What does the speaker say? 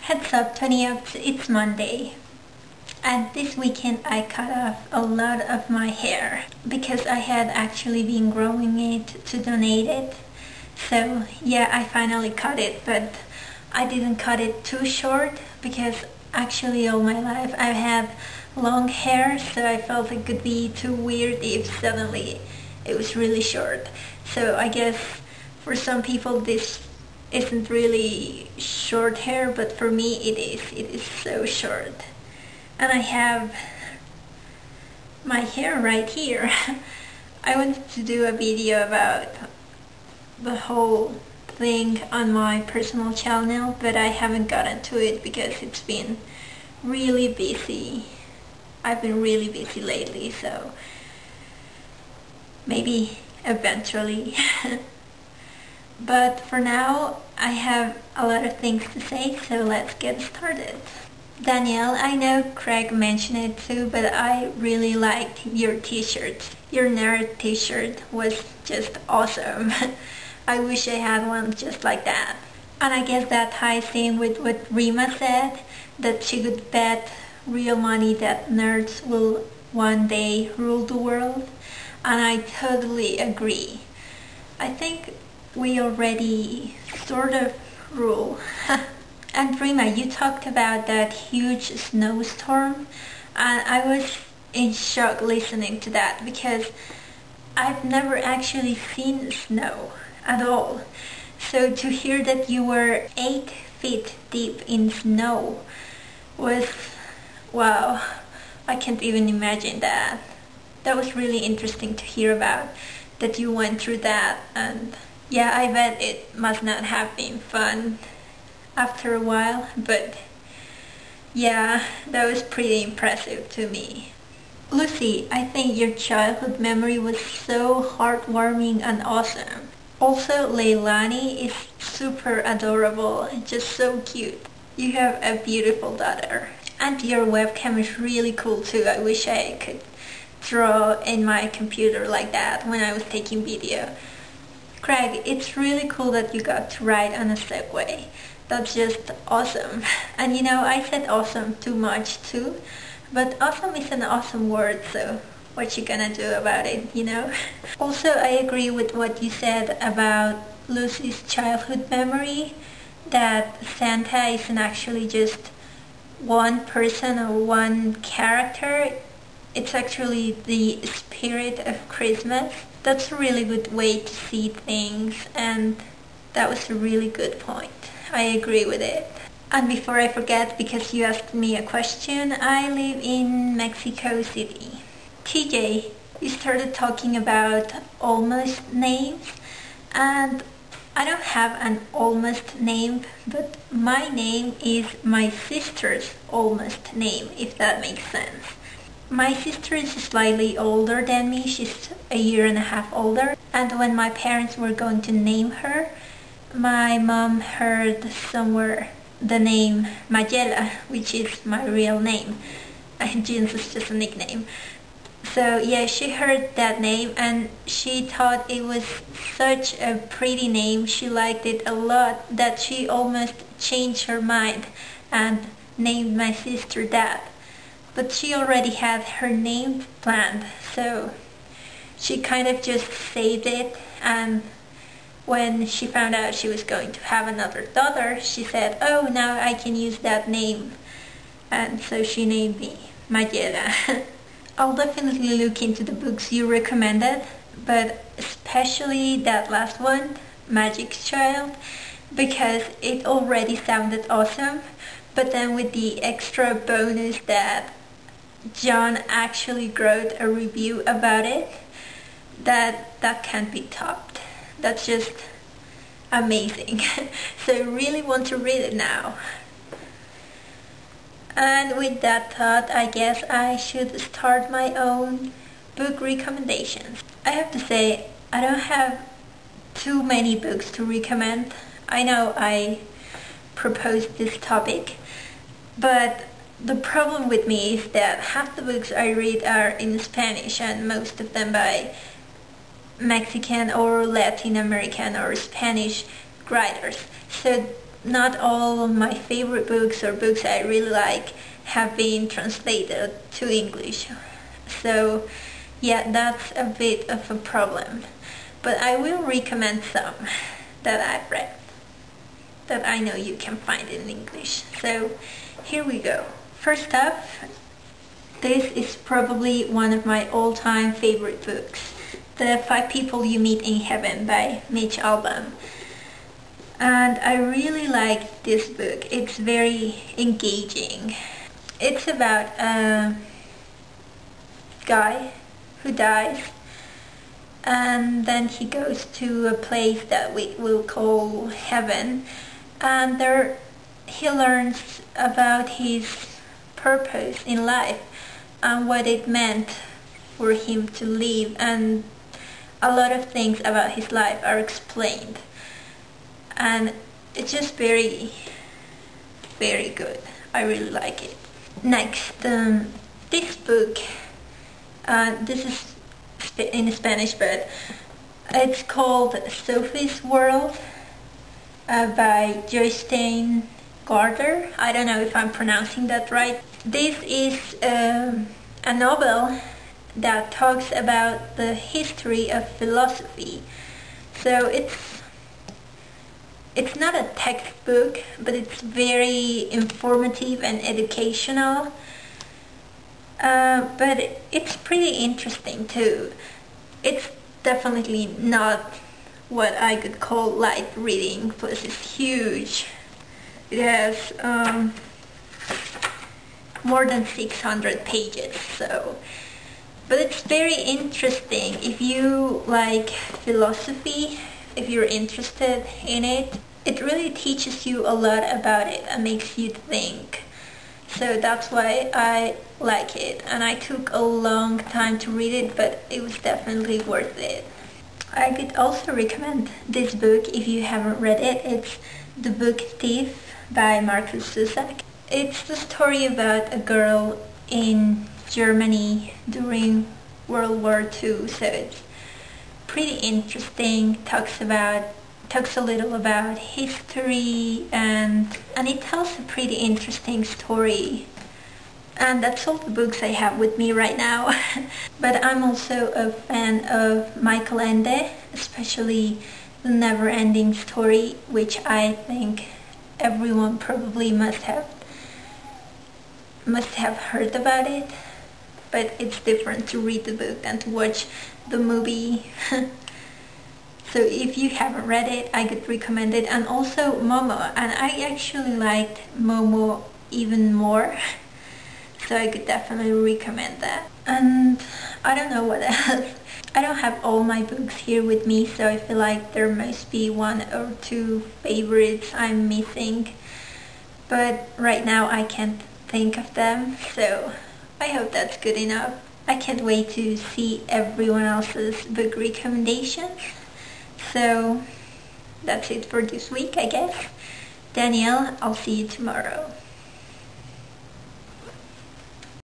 Heads up 20ups, it's Monday. And this weekend I cut off a lot of my hair because I had actually been growing it to donate it. So yeah, I finally cut it, but I didn't cut it too short because actually all my life I've had long hair, so I felt it could be too weird if suddenly it was really short. So I guess for some people this isn't really short hair, but for me it is. It is so short. And I have my hair right here. I wanted to do a video about the whole thing on my personal channel, but I haven't gotten to it because it's been really busy. I've been really busy lately, so maybe eventually. But for now, I have a lot of things to say, so let's get started. Danielle, I know Craig mentioned it too, but I really liked your t-shirt. Your nerd t-shirt was just awesome. I wish I had one just like that. And I guess that ties in with what Rima said, that she could bet real money that nerds will one day rule the world. And I totally agree. I think we already sort of rule. And Rima, you talked about that huge snowstorm, and I was in shock listening to that because I've never actually seen snow at all. So to hear that you were 8 feet deep in snow was, wow, I can't even imagine that. That was really interesting to hear about, that you went through that, and yeah, I bet it must not have been fun after a while, but yeah, that was pretty impressive to me. Lucy, I think your childhood memory was so heartwarming and awesome. Also, Leilani is super adorable and just so cute. You have a beautiful daughter. And your webcam is really cool too. I wish I could draw in my computer like that when I was taking video. Craig, it's really cool that you got to ride on a Segway. That's just awesome. And you know, I said awesome too much too, but awesome is an awesome word, so what you gonna do about it, you know? Also, I agree with what you said about Lucy's childhood memory, that Santa isn't actually just one person or one character. It's actually the spirit of Christmas. That's a really good way to see things, and that was a really good point. I agree with it. And before I forget, because you asked me a question, I live in Mexico City. TJ, you started talking about almost names, and I don't have an almost name, but my name is my sister's almost name, if that makes sense. My sister is slightly older than me. She's a year and a half older, and when my parents were going to name her, my mom heard somewhere the name Magella, which is my real name. Ginz is just a nickname. So yeah, she heard that name and she thought it was such a pretty name. She liked it a lot that she almost changed her mind and named my sister that. But she already had her name planned, so she kind of just saved it, and when she found out she was going to have another daughter, she said, oh, now I can use that name. And so she named me Magella. I'll definitely look into the books you recommended, but especially that last one, Magic's Child, because it already sounded awesome, but then with the extra bonus that John actually wrote a review about it, that can't be topped. That's just amazing. So I really want to read it now. And with that thought, I guess I should start my own book recommendations. I have to say, I don't have too many books to recommend. I know I proposed this topic, but the problem with me is that half the books I read are in Spanish, and most of them by Mexican or Latin American or Spanish writers. So not all of my favorite books or books I really like have been translated to English. So yeah, that's a bit of a problem. But I will recommend some that I've read that I know you can find in English. So here we go. First up, this is probably one of my all-time favorite books, The 5 People You Meet in Heaven by Mitch Albom. And I really like this book. It's very engaging. It's about a guy who dies, and then he goes to a place that we will call heaven, and there he learns about his purpose in life and what it meant for him to live, and a lot of things about his life are explained, and it's just very, very good. I really like it. Next, this book, this is in Spanish, but it's called Sophie's World by Joystein Gardner. I don't know if I'm pronouncing that right. This is a novel that talks about the history of philosophy. So it's not a textbook, but it's very informative and educational. But it's pretty interesting too. It's definitely not what I could call light reading, plus it's huge. It has more than 600 pages, so. But it's very interesting if you like philosophy, if you're interested in it. It really teaches you a lot about it and makes you think. So that's why I like it, and I took a long time to read it, but it was definitely worth it. I could also recommend this book if you haven't read it. It's The Book Thief by Markus Zusak. It's the story about a girl in Germany during World War II, so it's pretty interesting. Talks a little about history, and it tells a pretty interesting story. And that's all the books I have with me right now. But I'm also a fan of Michael Ende, especially The Never-Ending Story, which I think everyone probably must have heard about it. But it's different to read the book than to watch the movie. So if you haven't read it, I could recommend it. And also Momo, and I actually liked Momo even more. So I could definitely recommend that. And I don't know what else. I don't have all my books here with me, so I feel like there must be 1 or 2 favorites I'm missing. But right now I can't think of them, so I hope that's good enough. I can't wait to see everyone else's book recommendations. So that's it for this week, I guess. Danielle, I'll see you tomorrow.